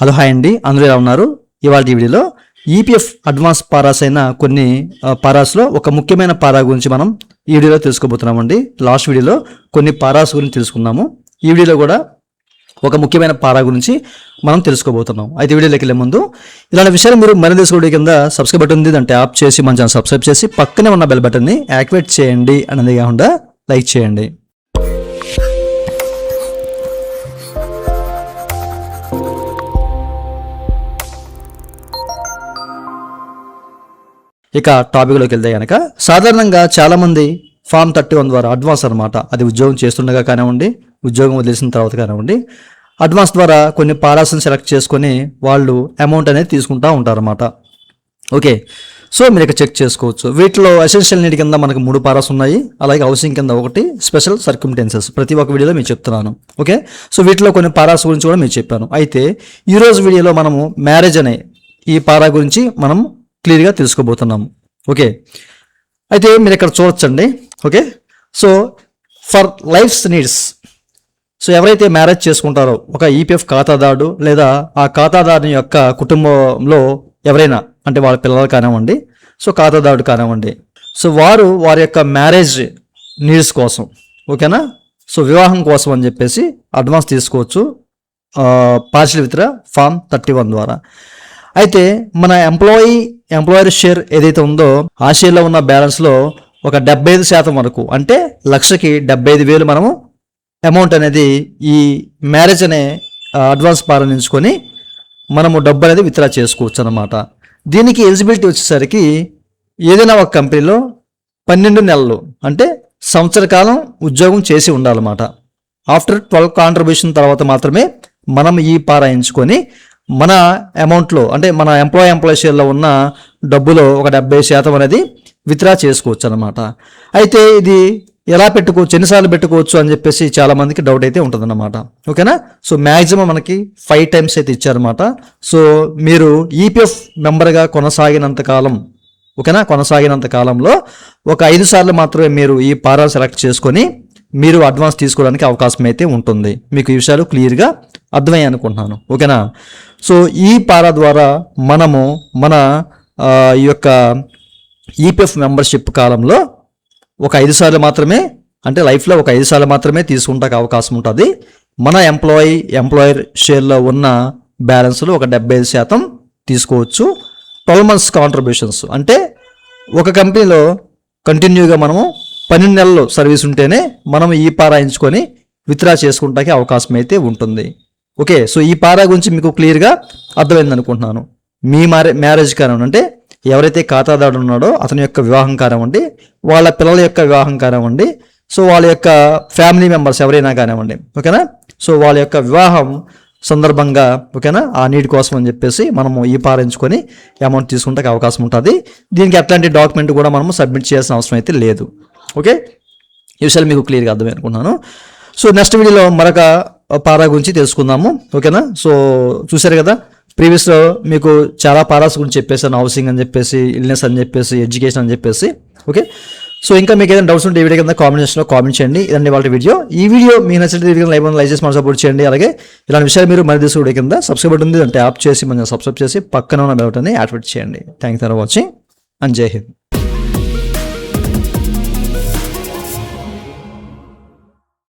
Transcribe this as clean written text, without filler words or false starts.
Hello hi అండి, అందరూ ఎలా ఉన్నారు? ఇవాళ వీడియోలో ఈపీఎఫ్ అడ్వాన్స్ పారాస్ అయిన కొన్ని పారాస్లో ఒక ముఖ్యమైన పారా గురించి మనం ఈ వీడియోలో తెలుసుకోబోతున్నామండి. లాస్ట్ వీడియోలో కొన్ని పారాస్ గురించి తెలుసుకున్నాము. ఈ వీడియోలో కూడా ఒక ముఖ్యమైన పారా గురించి మనం తెలుసుకోబోతున్నాం. అయితే వీడియోలోకి వెళ్ళే ముందు ఇలాంటి విషయాలు మీరు మరింత తెలుసుకోవడం కింద సబ్స్క్రైబ్ బటన్ ఉంది, దాన్ని ట్యాప్ చేసి మన ఛానల్ సబ్స్క్రైబ్ చేసి పక్కనే ఉన్న బెల్ బటన్ని యాక్టివేట్ చేయండి. అనేది కాకుండా లైక్ చేయండి. ఇక టాపిక్లోకి వెళ్తే కనుక సాధారణంగా చాలామంది ఫామ్ 31 ద్వారా అడ్వాన్స్ అనమాట, అది ఉద్యోగం చేస్తుండగా కానివ్వండి, ఉద్యోగం వదిలేసిన తర్వాత కానివ్వండి, అడ్వాన్స్ ద్వారా కొన్ని పారాస్ని సెలెక్ట్ చేసుకొని వాళ్ళు అమౌంట్ అనేది తీసుకుంటూ ఉంటారన్నమాట. ఓకే, సో మీరు ఇక్కడ చెక్ చేసుకోవచ్చు. వీటిలో ఎసెన్షియల్ నీడ్ కింద మనకు 3 పారాస్ ఉన్నాయి, అలాగే హౌసింగ్ కింద 1, స్పెషల్ సర్కమ్స్టెన్సెస్ ప్రతి ఒక్క వీడియోలో మీకు చెప్తున్నాను. ఓకే, సో వీటిలో కొన్ని పారాస్ గురించి కూడా మీకు చెప్పాను. అయితే ఈరోజు వీడియోలో మనము మ్యారేజ్ అనే ఈ పారా గురించి మనం క్లియర్గా తెలుసుకోబోతున్నాము. ఓకే, అయితే మీరు ఇక్కడ చూడొచ్చండి. Okay, so for life's needs, so ఎవరైతే మ్యారేజ్ చేసుకుంటారో ఒక ఈపీఎఫ్ ఖాతాదారుడు లేదా ఆ ఖాతాదారుని యొక్క కుటుంబంలో ఎవరైనా, అంటే వాళ్ళ పిల్లలు కానివ్వండి, సో ఖాతాదారుడు కానివ్వండి, సో వారి యొక్క మ్యారేజ్ నీడ్స్ కోసం, ఓకేనా, సో వివాహం కోసం అని చెప్పేసి అడ్వాన్స్ తీసుకోవచ్చు పార్షియల్ విత్డ్రా ఫామ్ 31 ద్వారా. అయితే మన ఎంప్లాయర్ షేర్ ఏదైతే ఉందో ఆ షేర్లో ఉన్న బ్యాలెన్స్లో ఒక 75% వరకు, అంటే లక్షకి 75,000 మనము అమౌంట్ అనేది ఈ మ్యారేజ్ అనే అడ్వాన్స్ ప్రారంభించుకొని మనము డబ్బు అనేది విత్డ్రా చేసుకోవచ్చు అనమాట. దీనికి ఎలిజిబిలిటీ వచ్చేసరికి ఏదైనా ఒక కంపెనీలో 12 నెలలు అంటే సంవత్సర కాలం ఉద్యోగం చేసి ఉండాలన్నమాట. ఆఫ్టర్ 12 కాంట్రిబ్యూషన్ తర్వాత మాత్రమే మనం ఈ పారాయించుకొని మన అమౌంట్లో, అంటే మన ఎంప్లాయ్ షేర్లో ఉన్న డబ్బులో ఒక 70% అనేది విత్డ్రా చేసుకోవచ్చు అనమాట. అయితే ఇది ఎలా పెట్టుకోవచ్చు, ఎన్నిసార్లు పెట్టుకోవచ్చు అని చెప్పేసి చాలా మందికి డౌట్ అయితే ఉంటుందన్నమాట. ఓకేనా, సో మ్యాక్సిమం మనకి 5 టైమ్స్ అయితే ఇచ్చారన్నమాట. సో మీరు ఈపీఎఫ్ మెంబర్గా కొనసాగినంత కాలం, ఓకేనా, కొనసాగినంత కాలంలో ఒక 5 సార్లు మాత్రమే మీరు ఈ పారా సెలెక్ట్ చేసుకొని మీరు అడ్వాన్స్ తీసుకోవడానికి అవకాశం అయితే ఉంటుంది. మీకు ఈ విషయాలు క్లియర్గా అర్థమయ్యాయి అనుకుంటున్నాను. ఓకేనా, సో ఈ పారా ద్వారా మనము మన ఈ యొక్క ఈపీఎఫ్ మెంబర్షిప్ కాలంలో ఒక 5 సార్లు మాత్రమే, అంటే లైఫ్లో ఒక 5 సార్లు మాత్రమే తీసుకుంటానికి అవకాశం ఉంటుంది. మన ఎంప్లాయర్ షేర్లో ఉన్న బ్యాలెన్స్లో ఒక 75% తీసుకోవచ్చు. 12 months కాంట్రిబ్యూషన్స్, అంటే ఒక కంపెనీలో కంటిన్యూగా మనము 12 నెలలు సర్వీస్ ఉంటేనే మనం ఈ పారాయించుకొని విత్డ్రా చేసుకుంటానికి అవకాశం అయితే ఉంటుంది. ఓకే, సో ఈ పారా గురించి మీకు క్లియర్గా అర్థమైంది అనుకుంటున్నాను. మీ మ్యారేజ్ కానివ్వండి, అంటే ఎవరైతే ఖాతాదారుడు ఉన్నాడో అతని యొక్క వివాహం కానివ్వండి, వాళ్ళ పిల్లల యొక్క వివాహం కానివ్వండి, సో వాళ్ళ యొక్క ఫ్యామిలీ మెంబర్స్ ఎవరైనా కానివ్వండి, ఓకేనా, సో వాళ్ళ యొక్క వివాహం సందర్భంగా, ఓకేనా, ఆ నీడ్ కోసం అని చెప్పేసి మనము ఈ పారించుకొని అమౌంట్ తీసుకుంటే అవకాశం ఉంటుంది. దీనికి ఎట్లాంటి డాక్యుమెంట్ కూడా మనము సబ్మిట్ చేయాల్సిన అవసరం అయితే లేదు. ఓకే, ఈ విషయాలు మీకు క్లియర్గా అర్థమై అనుకుంటున్నాను. సో నెక్స్ట్ వీడియోలో మరొక పారా గురించి తెలుసుకుందాము. ఓకేనా, సో చూసారు కదా, ప్రీవియస్లో మీకు చాలా పారాస్ గురించి చెప్పేసాను. హౌసింగ్ అని చెప్పేసి, ఇల్నెస్ అని చెప్పేసి, ఎడ్యుకేషన్ అని చెప్పేసి. ఓకే, సో ఇంకా మీకు ఏదైనా డౌట్స్ ఉంటే ఈ వీడియో కింద కామెంట్స్లో కామెంట్ చేయండి. ఇదండి వాళ్ళ వీడియో. ఈ వీడియో మీకు నచ్చితే లైక్ చేసి మనం సపోర్ట్ చేయండి. అలాగే ఇలాంటి విషయాలు మీరు మరి వీడియో కింద సబ్స్క్రైబ్ ఉంది, అంటే ట్యాప్ చేసి మనం సబ్స్క్రైబ్ చేసి పక్కన ఉన్న బెల్ బటన్ని యాక్టివేట్ చేయండి. Thank you for watching and జై హింద్.